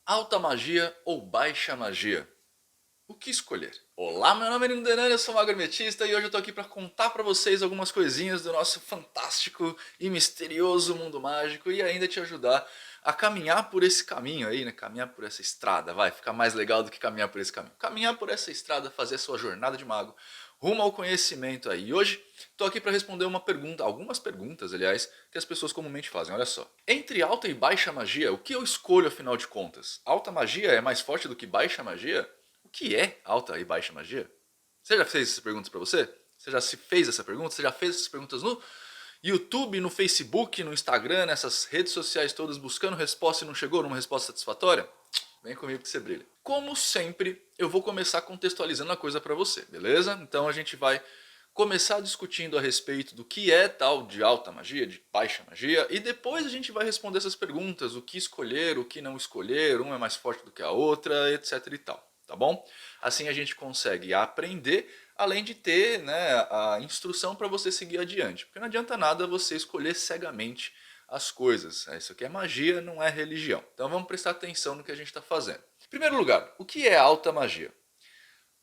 Alta magia ou baixa magia? O que escolher? Olá, meu nome é Nino Denani, eu sou um agrometista e hoje eu tô aqui para contar para vocês algumas coisinhas do nosso fantástico e misterioso mundo mágico e ainda te ajudar a caminhar por esse caminho aí, né? Caminhar por essa estrada, vai ficar mais legal do que caminhar por esse caminho. Caminhar por essa estrada, fazer a sua jornada de mago rumo ao conhecimento aí. E hoje tô aqui para responder uma pergunta, algumas perguntas, aliás, que as pessoas comumente fazem. Olha só. Entre alta e baixa magia, o que eu escolho afinal de contas? Alta magia é mais forte do que baixa magia? O que é alta e baixa magia? Você já fez essas perguntas para você? Você já se fez essa pergunta? Você já fez essas perguntas no YouTube, no Facebook, no Instagram, nessas redes sociais todas buscando resposta e não chegou numa resposta satisfatória? Vem comigo que você brilha. Como sempre, eu vou começar contextualizando a coisa para você, beleza? Então a gente vai começar discutindo a respeito do que é tal de alta magia, de baixa magia, e depois a gente vai responder essas perguntas, o que escolher, o que não escolher, uma é mais forte do que a outra, etc e tal, tá bom? Assim a gente consegue aprender, além de ter, né, a instrução para você seguir adiante, porque não adianta nada você escolher cegamente as coisas. Isso aqui é magia, não é religião. Então vamos prestar atenção no que a gente está fazendo. Em primeiro lugar, o que é alta magia?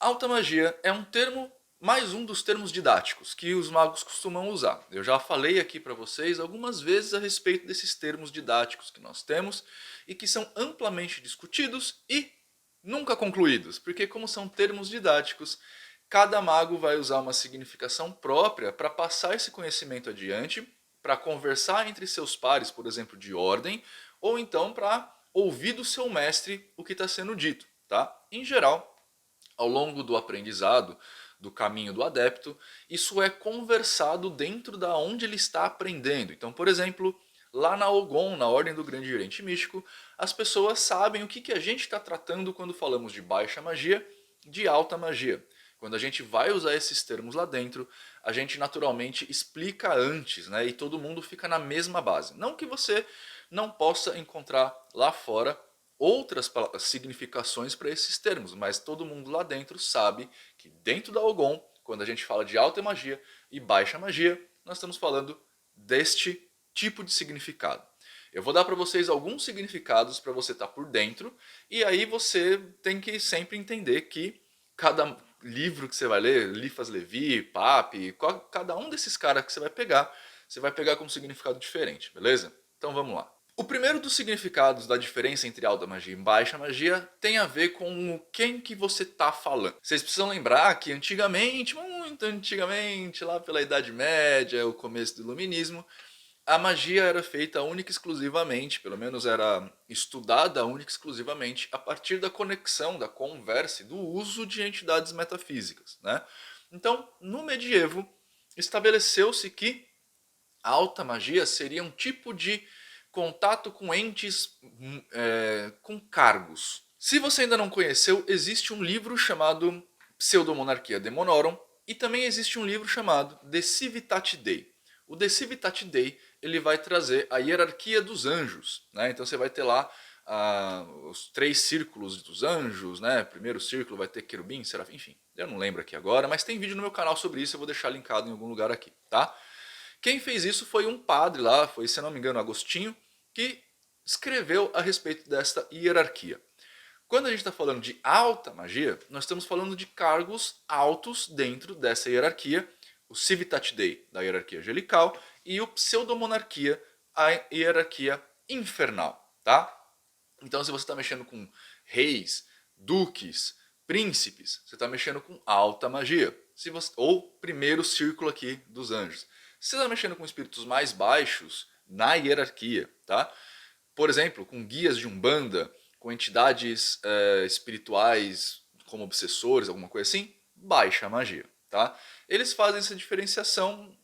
Alta magia é um termo, mais um dos termos didáticos que os magos costumam usar. Eu já falei aqui para vocês algumas vezes a respeito desses termos didáticos que nós temos e que são amplamente discutidos e nunca concluídos, porque como são termos didáticos, cada mago vai usar uma significação própria para passar esse conhecimento adiante, para conversar entre seus pares, por exemplo, de ordem, ou então para ouvir do seu mestre o que está sendo dito. Tá? Em geral, ao longo do aprendizado, do caminho do adepto, isso é conversado dentro da onde ele está aprendendo. Então, por exemplo, lá na Ogon, na Ordem do Grande Gerente Místico, as pessoas sabem o que a gente está tratando quando falamos de baixa magia, de alta magia. Quando a gente vai usar esses termos lá dentro, a gente naturalmente explica antes, né? E todo mundo fica na mesma base. Não que você não possa encontrar lá fora outras significações para esses termos, mas todo mundo lá dentro sabe que dentro da Ogon, quando a gente fala de alta magia e baixa magia, nós estamos falando deste tipo de significado. Eu vou dar para vocês alguns significados para você estar por dentro, e aí você tem que sempre entender que cada livro que você vai ler, Lifas Levi, Pape, cada um desses caras que você vai pegar com um significado diferente, beleza? Então vamos lá. O primeiro dos significados da diferença entre alta magia e baixa magia tem a ver com quem que você está falando. Vocês precisam lembrar que antigamente, muito antigamente, lá pela Idade Média, o começo do Iluminismo, a magia era feita única e exclusivamente, pelo menos era estudada única e exclusivamente, a partir da conexão, da conversa e do uso de entidades metafísicas. Né? Então, no medievo, estabeleceu-se que a alta magia seria um tipo de contato com entes com cargos. Se você ainda não conheceu, existe um livro chamado Pseudomonarquia Demonorum e também existe um livro chamado De Civitate Dei. O De Civitate Dei ele vai trazer a hierarquia dos anjos. Né? Então você vai ter lá os três círculos dos anjos, né? Primeiro círculo vai ter querubim, serafim, enfim. Eu não lembro aqui agora, mas tem vídeo no meu canal sobre isso, eu vou deixar linkado em algum lugar aqui, tá? Quem fez isso foi um padre lá, foi, se não me engano, Agostinho, que escreveu a respeito desta hierarquia. Quando a gente está falando de alta magia, nós estamos falando de cargos altos dentro dessa hierarquia, o Civitate Dei, da hierarquia angelical, e o Pseudomonarquia, a hierarquia infernal. Tá? Então, se você está mexendo com reis, duques, príncipes, você está mexendo com alta magia. Se você, ou primeiro círculo aqui dos anjos. Se você está mexendo com espíritos mais baixos, na hierarquia, tá? Por exemplo, com guias de umbanda, com entidades espirituais como obsessores, alguma coisa assim, baixa magia, tá? Eles fazem essa diferenciação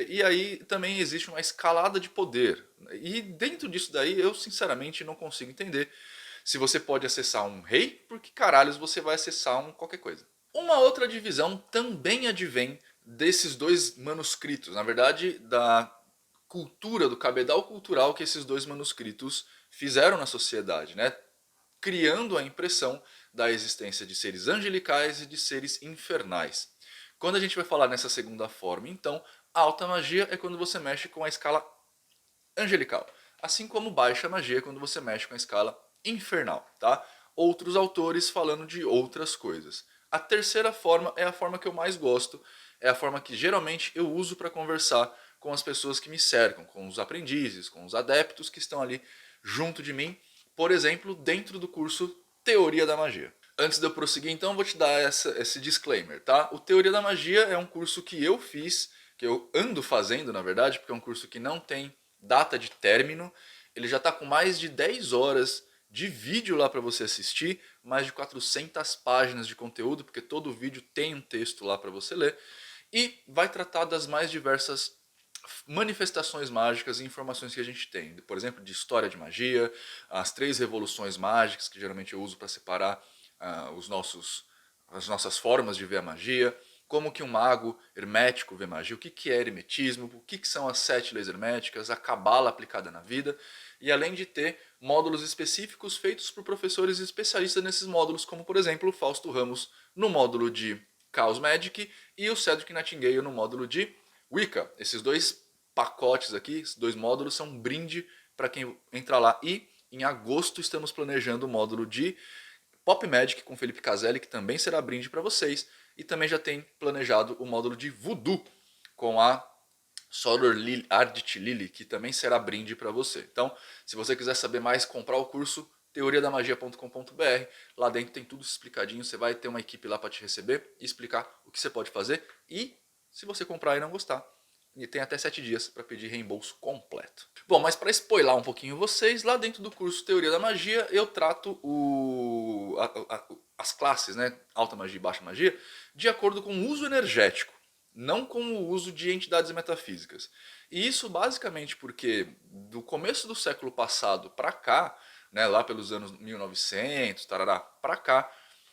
e aí também existe uma escalada de poder. E dentro disso daí eu sinceramente não consigo entender se você pode acessar um rei, por que caralhos você vai acessar um qualquer coisa. Uma outra divisão também advém desses dois manuscritos, na verdade da cultura, do cabedal cultural que esses dois manuscritos fizeram na sociedade, né? Criando a impressão da existência de seres angelicais e de seres infernais. Quando a gente vai falar nessa segunda forma, então, a alta magia é quando você mexe com a escala angelical, assim como baixa magia é quando você mexe com a escala infernal, tá? Outros autores falando de outras coisas. A terceira forma é a forma que eu mais gosto, é a forma que geralmente eu uso para conversar com as pessoas que me cercam, com os aprendizes, com os adeptos que estão ali junto de mim, por exemplo, dentro do curso Teoria da Magia. Antes de eu prosseguir, então, vou te dar esse disclaimer, tá? O Teoria da Magia é um curso que eu fiz, que eu ando fazendo, na verdade, porque é um curso que não tem data de término. Ele já está com mais de 10 horas de vídeo lá para você assistir, mais de 400 páginas de conteúdo, porque todo vídeo tem um texto lá para você ler, e vai tratar das mais diversas manifestações mágicas e informações que a gente tem. Por exemplo, de história de magia, as 3 revoluções mágicas, que geralmente eu uso para separar as nossas formas de ver a magia, como que um mago hermético vê magia, o que é hermetismo, o que são as 7 leis herméticas, a cabala aplicada na vida, e além de ter módulos específicos feitos por professores especialistas nesses módulos, como por exemplo o Fausto Ramos no módulo de Chaos Magic e o Cedric Nightingale no módulo de Wicca. Esses 2 pacotes aqui, esses 2 módulos são um brinde para quem entrar lá. E em agosto estamos planejando o módulo de Pop Magic com Felipe Caselli, que também será brinde para vocês. E também já tem planejado o módulo de Voodoo com a Solar Ardit Lily, que também será brinde para você. Então, se você quiser saber mais, comprar o curso teoriadamagia.com.br. Lá dentro tem tudo explicadinho, você vai ter uma equipe lá para te receber e explicar o que você pode fazer. E se você comprar e não gostar, e tem até 7 dias para pedir reembolso completo. Bom, mas para spoiler um pouquinho vocês, lá dentro do curso Teoria da Magia eu trato as classes, né, alta magia e baixa magia, de acordo com o uso energético, não com o uso de entidades metafísicas. E isso basicamente porque do começo do século passado para cá, né, lá pelos anos 1900, tarará, para cá,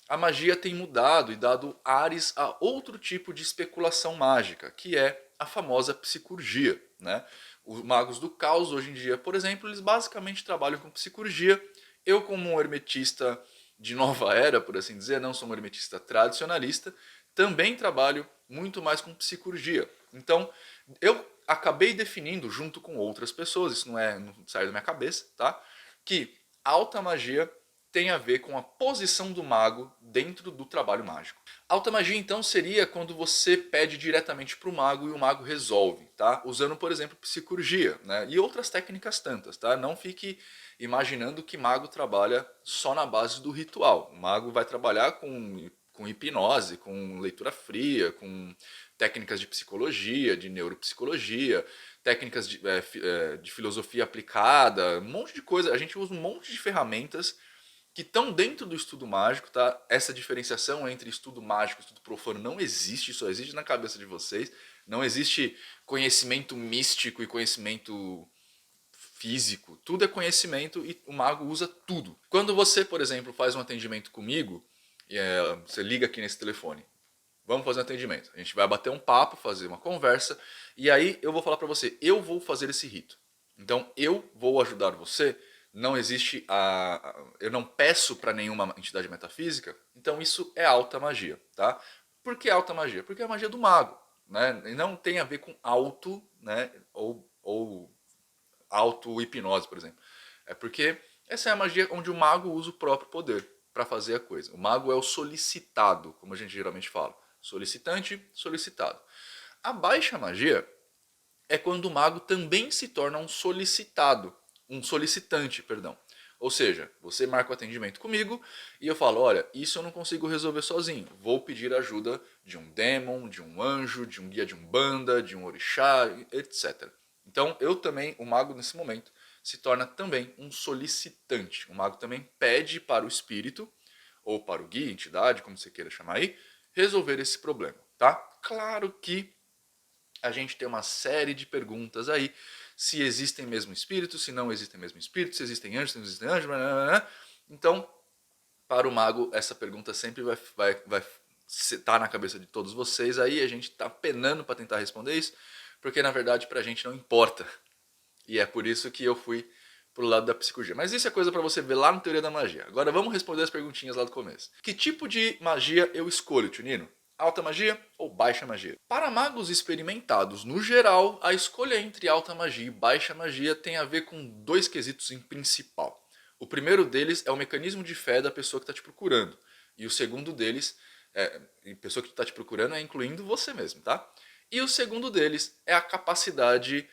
a magia tem mudado e dado ares a outro tipo de especulação mágica, que é a famosa psicurgia, né? Os magos do caos hoje em dia, por exemplo, eles basicamente trabalham com psicurgia. Eu, como um hermetista de nova era, por assim dizer, não sou um hermetista tradicionalista, também trabalho muito mais com psicurgia. Então, eu acabei definindo, junto com outras pessoas, isso não sai da minha cabeça, tá? Que alta magia tem a ver com a posição do mago dentro do trabalho mágico. Alta magia então seria quando você pede diretamente para o mago e o mago resolve, tá? Usando, por exemplo, psicurgia, né? E outras técnicas tantas, tá? Não fique imaginando que mago trabalha só na base do ritual. O mago vai trabalhar com hipnose, com leitura fria, com técnicas de psicologia, de neuropsicologia, técnicas de filosofia aplicada, um monte de coisa. A gente usa um monte de ferramentas que estão dentro do estudo mágico, tá? Essa diferenciação entre estudo mágico e estudo profano não existe, só existe na cabeça de vocês. Não existe conhecimento místico e conhecimento físico. Tudo é conhecimento e o mago usa tudo. Quando você, por exemplo, faz um atendimento comigo, você liga aqui nesse telefone. Vamos fazer um atendimento. A gente vai bater um papo, fazer uma conversa, e aí eu vou falar para você, eu vou fazer esse rito. Então eu vou ajudar você. Não existe eu não peço para nenhuma entidade metafísica, então isso é alta magia, tá? Por que alta magia? Porque é a magia do mago, né? E não tem a ver com auto, né? Ou auto-hipnose, por exemplo. É porque essa é a magia onde o mago usa o próprio poder para fazer a coisa. O mago é o solicitado, como a gente geralmente fala. Solicitante, solicitado. A baixa magia é quando o mago também se torna um solicitado, um solicitante, perdão. Ou seja, você marca o atendimento comigo e eu falo, olha, isso eu não consigo resolver sozinho. Vou pedir ajuda de um demon, de um anjo, de um guia de umbanda, de um orixá, etc. Então eu também, o mago nesse momento, se torna também um solicitante. O mago também pede para o espírito, ou para o guia, entidade, como você queira chamar aí, resolver esse problema, tá? Claro que a gente tem uma série de perguntas aí, se existem mesmo espíritos, se não existem mesmo espíritos, se existem anjos, se não existem anjos, blá, blá, blá. Então, para o mago, essa pergunta sempre vai estar na cabeça de todos vocês aí, a gente está penando para tentar responder isso, porque na verdade para a gente não importa. E é por isso que eu fui pro lado da psicologia. Mas isso é coisa para você ver lá no Teoria da Magia. Agora vamos responder as perguntinhas lá do começo. Que tipo de magia eu escolho, Tunino? Alta magia ou baixa magia? Para magos experimentados, no geral, a escolha entre alta magia e baixa magia tem a ver com 2 quesitos em principal. O primeiro deles é o mecanismo de fé da pessoa que está te procurando. E o segundo deles, a pessoa que está te procurando é incluindo você mesmo, tá? E o segundo deles é a capacidade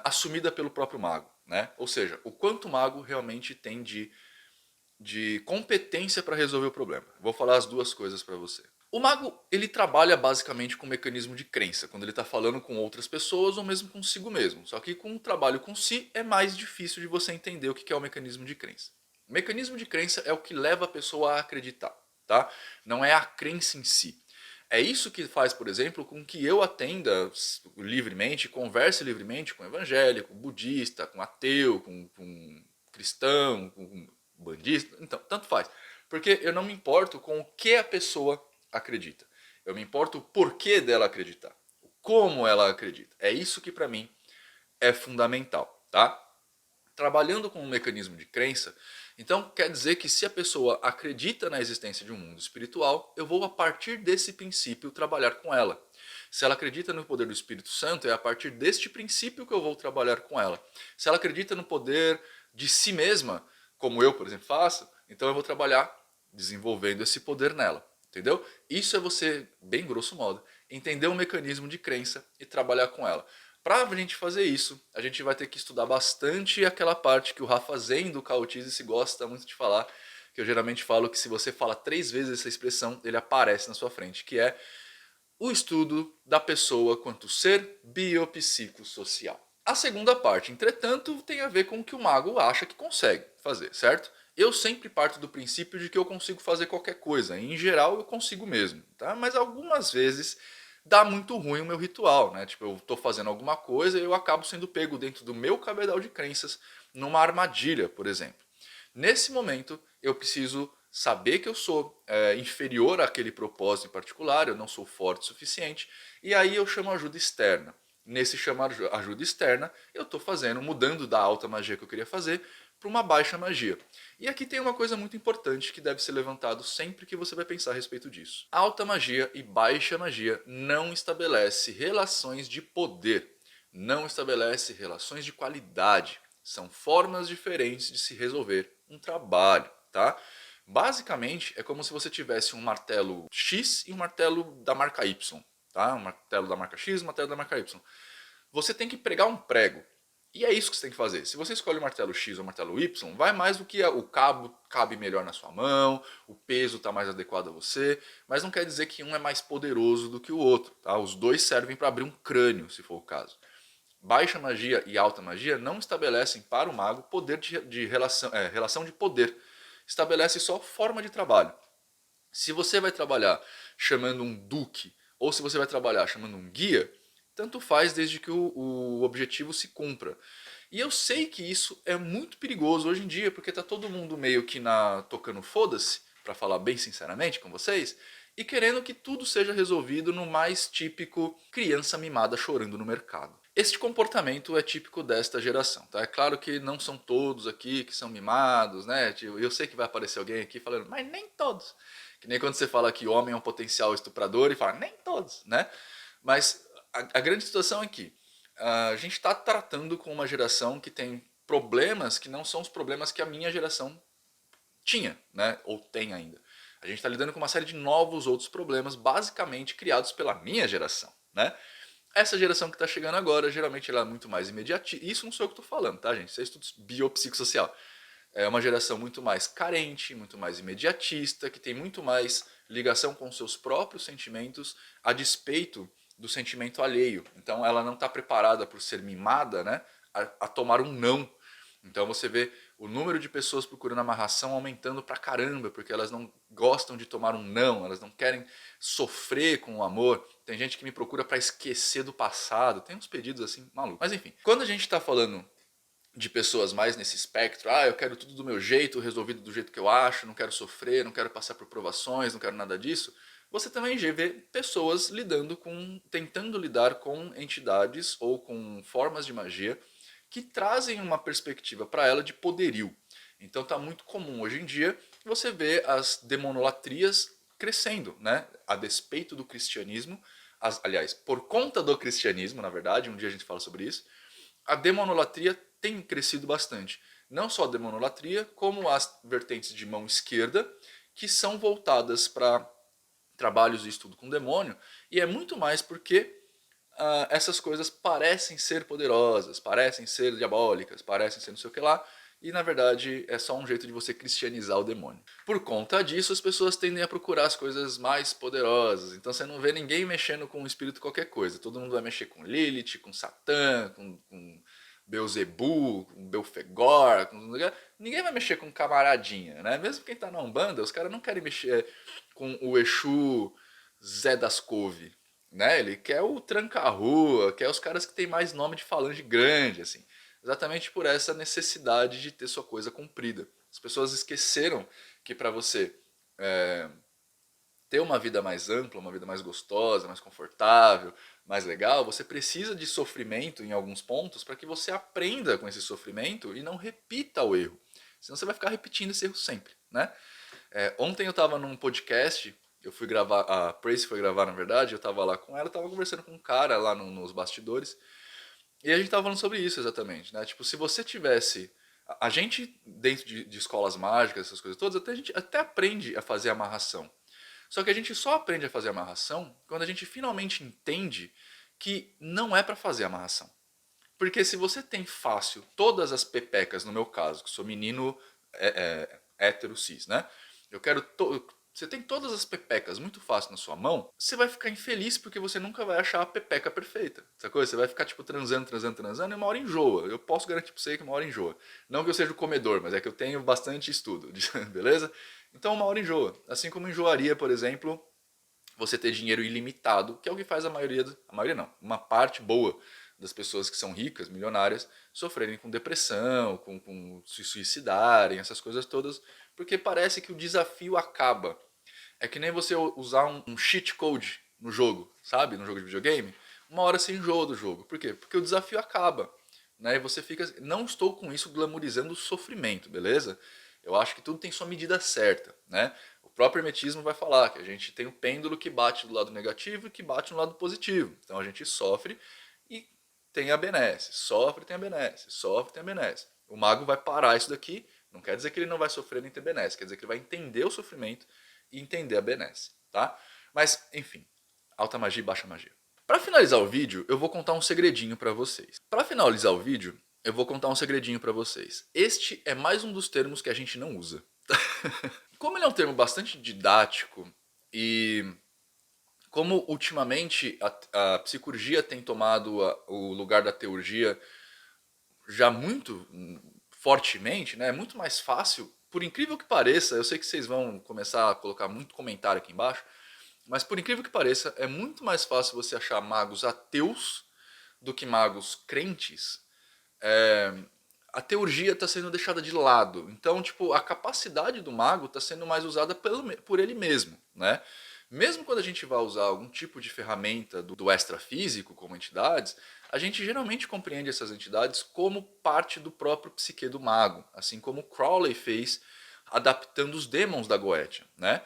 assumida pelo próprio mago, né? Ou seja, o quanto o mago realmente tem de competência para resolver o problema. Vou falar as duas coisas para você. O mago, ele trabalha basicamente com um mecanismo de crença, quando ele está falando com outras pessoas ou mesmo consigo mesmo. Só que com o trabalho com si é mais difícil de você entender o que é o mecanismo de crença. O mecanismo de crença é o que leva a pessoa a acreditar, tá? Não é a crença em si. É isso que faz, por exemplo, com que eu atenda livremente, converse livremente com evangélico, budista, com ateu, com cristão, com bandista, então, tanto faz. Porque eu não me importo com o que a pessoa acredita. Eu me importo o porquê dela acreditar. Como ela acredita. É isso que para mim é fundamental, tá? Trabalhando com um mecanismo de crença, então quer dizer que se a pessoa acredita na existência de um mundo espiritual, eu vou a partir desse princípio trabalhar com ela. Se ela acredita no poder do Espírito Santo, é a partir deste princípio que eu vou trabalhar com ela. Se ela acredita no poder de si mesma, como eu, por exemplo, faço, então eu vou trabalhar desenvolvendo esse poder nela. Entendeu? Isso é você, bem grosso modo, entender o mecanismo de crença e trabalhar com ela. Para a gente fazer isso, a gente vai ter que estudar bastante aquela parte que o Rafa Zen do Caotize gosta muito de falar, que eu geralmente falo que se você fala 3 vezes essa expressão, ele aparece na sua frente, que é o estudo da pessoa quanto ser biopsicossocial. A segunda parte, entretanto, tem a ver com o que o mago acha que consegue fazer, certo? Eu sempre parto do princípio de que eu consigo fazer qualquer coisa. Em geral, eu consigo mesmo, tá? Mas algumas vezes dá muito ruim o meu ritual, né? Tipo, eu tô fazendo alguma coisa e eu acabo sendo pego dentro do meu cabedal de crenças numa armadilha, por exemplo. Nesse momento, eu preciso saber que eu sou inferior àquele propósito em particular, eu não sou forte o suficiente, e aí eu chamo ajuda externa. Nesse chamar ajuda externa, eu estou fazendo, mudando da alta magia que eu queria fazer para uma baixa magia. E aqui tem uma coisa muito importante que deve ser levantado sempre que você vai pensar a respeito disso. Alta magia e baixa magia não estabelece relações de poder, não estabelece relações de qualidade. São formas diferentes de se resolver um trabalho, tá? Basicamente, é como se você tivesse um martelo X e um martelo da marca Y, tá? Um martelo da marca X e um martelo da marca Y. Você tem que pregar um prego. E é isso que você tem que fazer. Se você escolhe o martelo X ou o martelo Y, vai mais do que o cabo cabe melhor na sua mão, o peso está mais adequado a você, mas não quer dizer que um é mais poderoso do que o outro, tá? Os dois servem para abrir um crânio, se for o caso. Baixa magia e alta magia não estabelecem para o mago poder de relação de poder. Estabelece só forma de trabalho. Se você vai trabalhar chamando um duque ou se você vai trabalhar chamando um guia, tanto faz desde que o objetivo se cumpra. E eu sei que isso é muito perigoso hoje em dia, porque tá todo mundo meio que tocando foda-se, para falar bem sinceramente com vocês, e querendo que tudo seja resolvido no mais típico criança mimada chorando no mercado. Este comportamento é típico desta geração, tá? É claro que não são todos aqui que são mimados, né? Eu sei que vai aparecer alguém aqui falando, mas nem todos. Que nem quando você fala que homem é um potencial estuprador e fala, nem todos, né? Mas a grande situação é que a gente está tratando com uma geração que tem problemas que não são os problemas que a minha geração tinha, né? Ou tem ainda. A gente está lidando com uma série de novos outros problemas, basicamente criados pela minha geração, né? Essa geração que está chegando agora, geralmente ela é muito mais imediatista. Isso não sou eu que estou falando, tá, gente? Isso é estudo biopsicossocial. É uma geração muito mais carente, muito mais imediatista, que tem muito mais ligação com seus próprios sentimentos a despeito do sentimento alheio. Então ela não está preparada por ser mimada, né, a tomar um não. Então você vê o número de pessoas procurando amarração aumentando pra caramba, porque elas não gostam de tomar um não, elas não querem sofrer com o amor. Tem gente que me procura para esquecer do passado, tem uns pedidos assim malucos. Mas enfim, quando a gente está falando de pessoas mais nesse espectro, eu quero tudo do meu jeito, resolvido do jeito que eu acho, não quero sofrer, não quero passar por provações, não quero nada disso. Você também vê pessoas tentando lidar com entidades ou com formas de magia que trazem uma perspectiva para ela de poderio. Então está muito comum hoje em dia você ver as demonolatrias crescendo, né? A despeito do cristianismo, aliás, por conta do cristianismo, na verdade, um dia a gente fala sobre isso, a demonolatria tem crescido bastante. não só a demonolatria, como as vertentes de mão esquerda, que são voltadas para trabalhos de estudo com demônio, e é muito mais porque essas coisas parecem ser poderosas, parecem ser diabólicas, parecem ser não sei o que lá, e na verdade é só um jeito de você cristianizar o demônio. Por conta disso, as pessoas tendem a procurar as coisas mais poderosas. Então você não vê ninguém mexendo com um espírito qualquer coisa. Todo mundo vai mexer com Lilith, com Satã, com Beelzebub, com Belfegor. Ninguém vai mexer com camaradinha, né? Mesmo quem tá na Umbanda, os caras não querem mexer com o Exu Zé das Couve, né? Ele quer o tranca-rua, quer os caras que tem mais nome de falange grande, assim. Exatamente por essa necessidade de ter sua coisa cumprida. As pessoas esqueceram que para você ter uma vida mais ampla, uma vida mais gostosa, mais confortável, mais legal, você precisa de sofrimento em alguns pontos para que você aprenda com esse sofrimento e não repita o erro. Senão você vai ficar repetindo esse erro sempre, né? Ontem eu estava num podcast, eu fui gravar, a Prace foi gravar na verdade, eu estava lá com ela, estava conversando com um cara lá nos bastidores, e a gente estava falando sobre isso exatamente, né? Tipo, se você tivesse... A gente, dentro de escolas mágicas, essas coisas todas, a gente até aprende a fazer amarração. Só que a gente só aprende a fazer amarração quando a gente finalmente entende que não é para fazer amarração. Porque se você tem fácil todas as pepecas, no meu caso, que sou menino hétero cis, né? Eu quero você tem todas as pepecas muito fácil na sua mão, você vai ficar infeliz porque você nunca vai achar a pepeca perfeita. Sacou? Você vai ficar tipo transando e uma hora enjoa. Eu posso garantir pra você que uma hora enjoa. Não que eu seja o comedor, mas é que eu tenho bastante estudo, beleza? Então uma hora enjoa. Assim como enjoaria, por exemplo, você ter dinheiro ilimitado, que é o que faz a maioria não, uma parte boa das pessoas que são ricas, milionárias, sofrerem com depressão, com se suicidarem, essas coisas todas, porque parece que o desafio acaba. É que nem você usar um cheat code no jogo, sabe? No jogo de videogame. Uma hora você enjoa do jogo. Por quê? Porque o desafio acaba. Né? E você fica... Não estou com isso glamorizando o sofrimento, beleza? Eu acho que tudo tem sua medida certa. Né? O próprio hermetismo vai falar que a gente tem o pêndulo que bate do lado negativo e que bate no lado positivo. Então a gente sofre e tem a benesse. Sofre e tem a benesse. Sofre e tem a benesse. O mago vai parar isso daqui. Não quer dizer que ele não vai sofrer nem ter benesse. Quer dizer que ele vai entender o sofrimento e entender a benesse, tá? Mas, enfim, alta magia e baixa magia. Para finalizar o vídeo, eu vou contar um segredinho para vocês. Para finalizar o vídeo, eu vou contar um segredinho para vocês. Este é mais um dos termos que a gente não usa. Como ele é um termo bastante didático e como ultimamente a psicurgia tem tomado o lugar da teurgia já muito fortemente, né? É muito mais fácil, por incrível que pareça, eu sei que vocês vão começar a colocar muito comentário aqui embaixo, mas por incrível que pareça, é muito mais fácil você achar magos ateus do que magos crentes. A teurgia está sendo deixada de lado. Então, tipo, a capacidade do mago está sendo mais usada por ele mesmo, né? Mesmo quando a gente vai usar algum tipo de ferramenta do extrafísico, como entidades, a gente geralmente compreende essas entidades como parte do próprio psique do mago, assim como Crowley fez adaptando os demons da Goetia, né?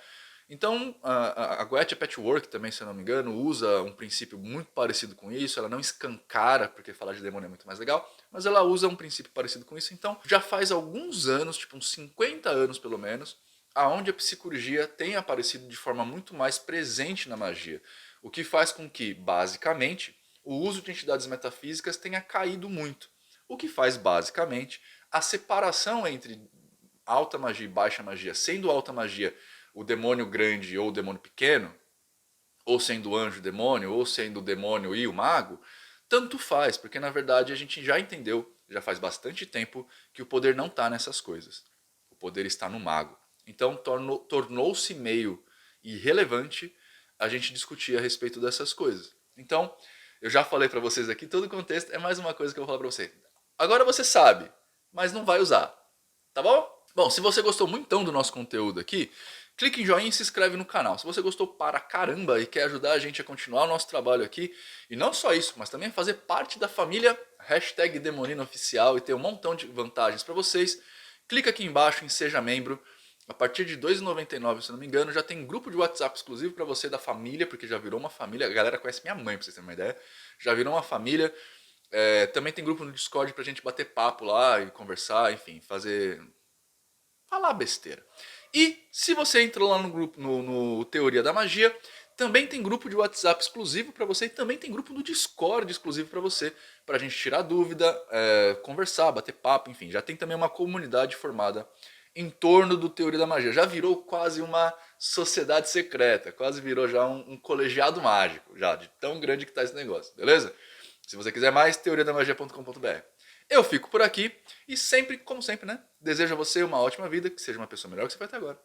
Então, a Goetia Patchwork também, se eu não me engano, usa um princípio muito parecido com isso. Ela não escancara, porque falar de demônio é muito mais legal, mas ela usa um princípio parecido com isso. Então, já faz alguns anos, tipo uns 50 anos pelo menos, aonde a psicurgia tem aparecido de forma muito mais presente na magia. O que faz com que, basicamente, o uso de entidades metafísicas tenha caído muito. O que faz, basicamente, a separação entre alta magia e baixa magia, sendo alta magia o demônio grande ou o demônio pequeno, ou sendo o anjo demônio, ou sendo o demônio e o mago, tanto faz, porque na verdade a gente já entendeu, já faz bastante tempo, que o poder não está nessas coisas. O poder está no mago. Então tornou-se meio irrelevante a gente discutir a respeito dessas coisas. Então, eu já falei para vocês aqui, todo o contexto é mais uma coisa que eu vou falar para você. Agora você sabe, mas não vai usar. Tá bom? Bom, se você gostou muito do nosso conteúdo aqui, clique em joinha e se inscreve no canal. Se você gostou para caramba e quer ajudar a gente a continuar o nosso trabalho aqui, e não só isso, mas também fazer parte da família Demonino Oficial e ter um montão de vantagens para vocês, clica aqui embaixo em Seja Membro. A partir de R$ 2,99, se não me engano, já tem grupo de WhatsApp exclusivo para você da família, porque já virou uma família. A galera conhece minha mãe, para vocês terem uma ideia. Já virou uma família. Também tem grupo no Discord pra gente bater papo lá e conversar, enfim, falar besteira. E se você entra lá no grupo, no Teoria da Magia, também tem grupo de WhatsApp exclusivo para você e também tem grupo do Discord exclusivo para você, para a gente tirar dúvida, conversar, bater papo, enfim. Já tem também uma comunidade formada em torno do Teoria da Magia. Já virou quase uma sociedade secreta, quase virou já um colegiado mágico, já de tão grande que tá esse negócio, beleza? Se você quiser mais, teoriadamagia.com.br. Eu fico por aqui e sempre, como sempre, né? Desejo a você uma ótima vida, que seja uma pessoa melhor que você foi até agora.